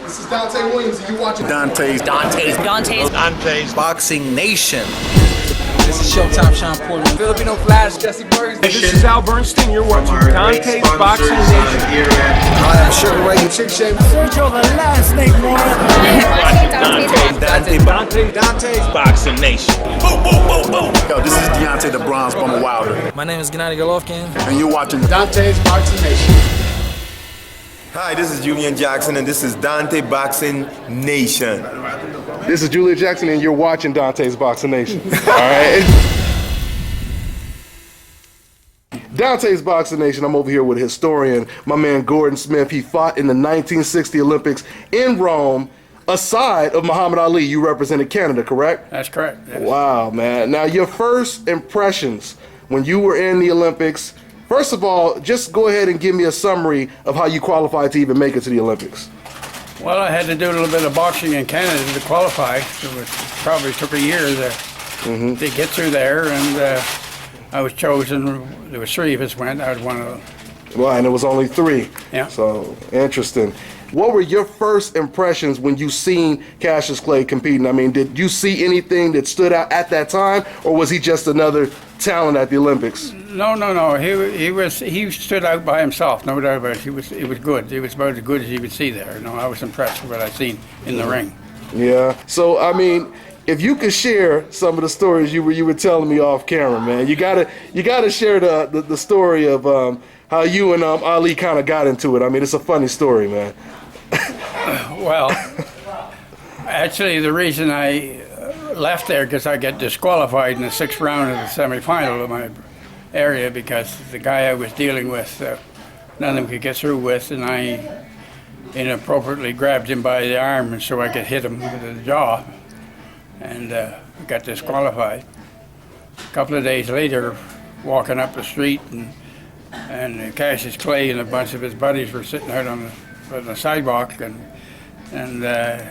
This is Dante Williams, and you're watching Dante's Boxing Nation. This is Showtime Sean Portman. Filipino Flash, Jesse Burns. This is Al Bernstein. You're watching Dante's Boxing Nation. Hi, I'm Sugar Ray. Chick Shape. Sergio the last name more. Dante's Boxing Nation. Boom, boom, boom, boom. Yo, this is Deontay the Bronze Bomber Wilder, My name is Gennady Golovkin. and you're watching Dante's Boxing Nation. Hi, this is Julian Jackson, and this is Dante Boxing Nation. This is Julia Jackson, and you're watching Dante's Boxing Nation. All right. Dante's Boxing Nation. I'm over here with historian, my man Gordan Smith. He fought in the 1960 Olympics in Rome. Aside of Muhammad Ali, you represented Canada, correct? That's correct. Yes. Wow, man. Now, your first impressions when you were in the Olympics, first of all, just go ahead and give me a summary of how you qualified to even make it to the Olympics. Well, I had to do a little bit of boxing in Canada to qualify. It probably took a year to get through there, and I was chosen. There was three of us went. I was one of them. Well, and it was only three. Yeah. So, interesting. What were your first impressions when you seen Cassius Clay competing? I mean, did you see anything that stood out at that time, or was he just another talent at the Olympics? No. He stood out by himself, no doubt about it. It was good. He was about as good as you would see there. I was impressed with what I seen in the ring. Yeah. So, I mean, if you could share some of the stories you were telling me off camera, man, you gotta share the story of how you and Ali kind of got into it. I mean, it's a funny story, man. Well, actually, the reason I left there because I got disqualified in the 6th round of the semifinal of my area because the guy I was dealing with, none of them could get through with, and I inappropriately grabbed him by the arm, and so I could hit him with the jaw, and got disqualified. A couple of days later, walking up the street, and Cassius Clay and a bunch of his buddies were sitting out on the sidewalk, and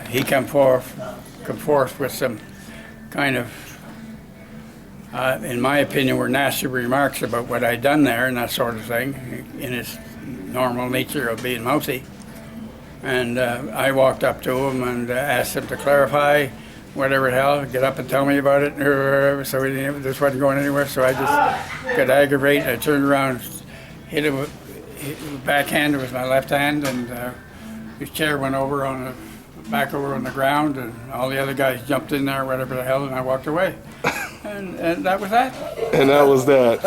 he come forth with some kind of, in my opinion, were nasty remarks about what I'd done there and that sort of thing, in his normal nature of being mouthy. And I walked up to him and asked him to clarify whatever the hell, get up and tell me about it. So this wasn't going anywhere, so I just got aggravated. I turned around, hit him with backhand with my left hand, and his chair went over back over on the ground, and all the other guys jumped in there, whatever the hell, and I walked away. And that was that. And that was that.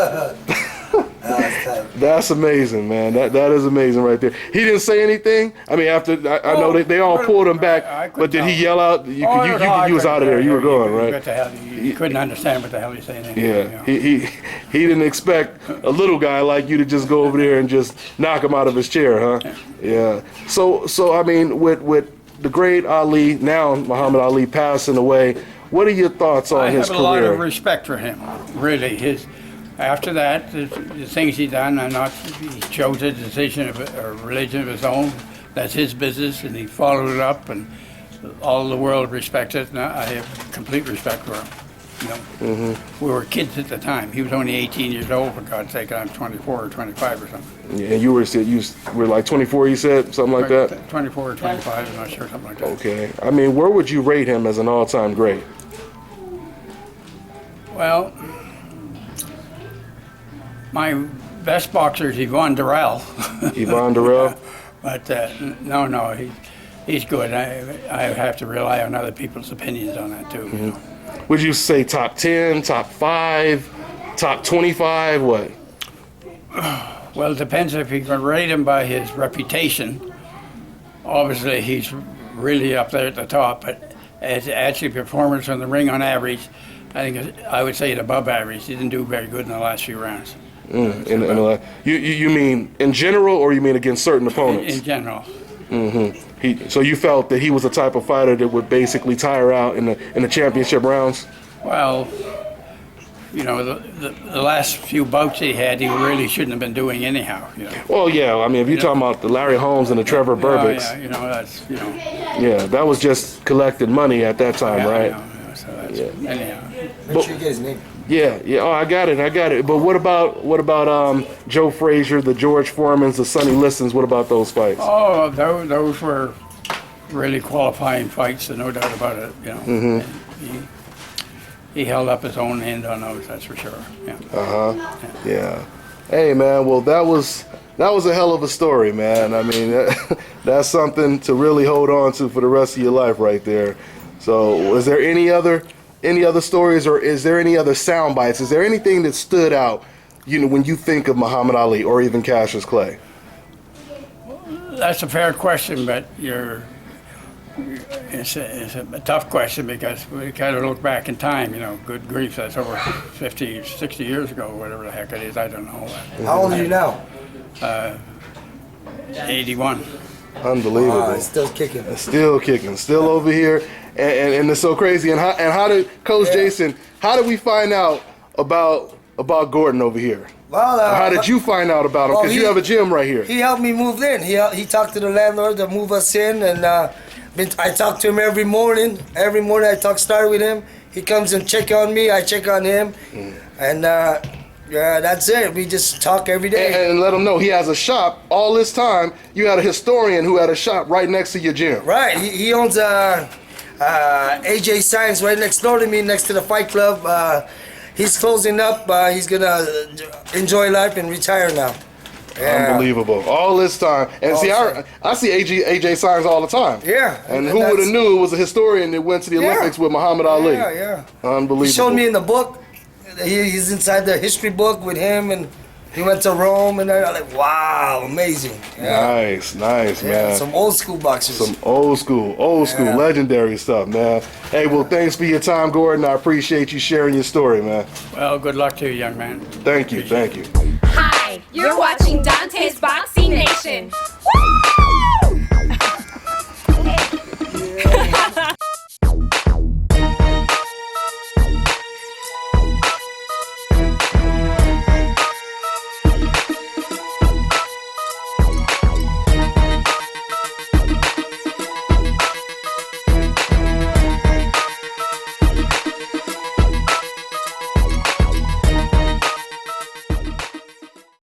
That's amazing, man. That is amazing right there. He didn't say anything. I mean, after I know they all pulled him back, but did he yell out? You was out of there. You were going, right? What the hell? You couldn't understand what the hell he's saying. Yeah, he didn't expect a little guy like you to just go over there and just knock him out of his chair, huh? Yeah. So I mean, with the great Ali, now Muhammad Ali passing away, what are your thoughts on his career? I have a lot of respect for him, really. After that, the things he done, he chose a decision of a religion of his own. That's his business, and he followed it up, and all the world respects it. And I have complete respect for him. We were kids at the time. He was only 18 years old, for God's sake, and I'm 24 or 25 or something. Yeah, and you were like 24, you said, something like that? 24 or 25, I'm not sure, something like that. Okay. I mean, where would you rate him as an all-time great? Well, my best boxer is Yvonne Durrell. Yvonne Durrell? But no, he's good. I have to rely on other people's opinions on that too. Mm-hmm. Would you say top 10, top 5, top 25, what? Well, it depends if you can rate him by his reputation. Obviously, he's really up there at the top, but as actually performance in the ring on average, I would say it above average. He didn't do very good in the last few rounds. You mean in general, or you mean against certain opponents? In general. Mm-hmm. So you felt that he was the type of fighter that would basically tire out in the championship rounds? Well, the last few bouts he had, he really shouldn't have been doing anyhow. Well, yeah. I mean, if you're talking about the Larry Holmes and the Trevor Burbicks, yeah, that was just collected money at that time, right? So that's, anyhow. Make sure you get his name. Yeah. Oh, I got it. But what about Joe Frazier, the George Foremans, the Sonny Listons? What about those fights? Oh, those were really qualifying fights, so no doubt about it. You know, he held up his own end on those. That's for sure. Yeah. Yeah. Hey, man. Well, that was a hell of a story, man. I mean, that's something to really hold on to for the rest of your life, right there. So, is there any other stories, or is there any other sound bites? Is there anything that stood out, when you think of Muhammad Ali or even Cassius Clay? That's a fair question, but it's a tough question because we kind of look back in time. Good grief, that's over 50, 60 years ago, whatever the heck it is. I don't know. How old are you now? 81. Unbelievable. Still kicking. Still kicking. Still over here. And it's so crazy. And how did Coach Jason? How did we find out about Gordan over here? Well, how did you find out about him? Because you have a gym right here. He helped me move in. He talked to the landlord to move us in, and I talk to him every morning. Every morning I start with him. He comes and check on me. I check on him, and that's it. We just talk every day. And let him know he has a shop. All this time, you had a historian who had a shop right next to your gym. Right. He owns AJ Signs right next door to me, next to the fight club. He's closing up. He's gonna enjoy life and retire now. Yeah. Unbelievable. All this time. And see, I see AJ Signs all the time. Yeah. And who would have knew it was a historian that went to the Olympics with Muhammad Ali? Yeah. Unbelievable. He showed me in the book. He's inside the history book with him, and he went to Rome, and I'm like, wow, amazing. Yeah. Nice, man. Some old school boxers. Some old school, legendary stuff, man. Hey, well, thanks for your time, Gordan. I appreciate you sharing your story, man. Well, good luck to you, young man. Thank you. Hi, you're watching Dante's Boxing Nation. Woo!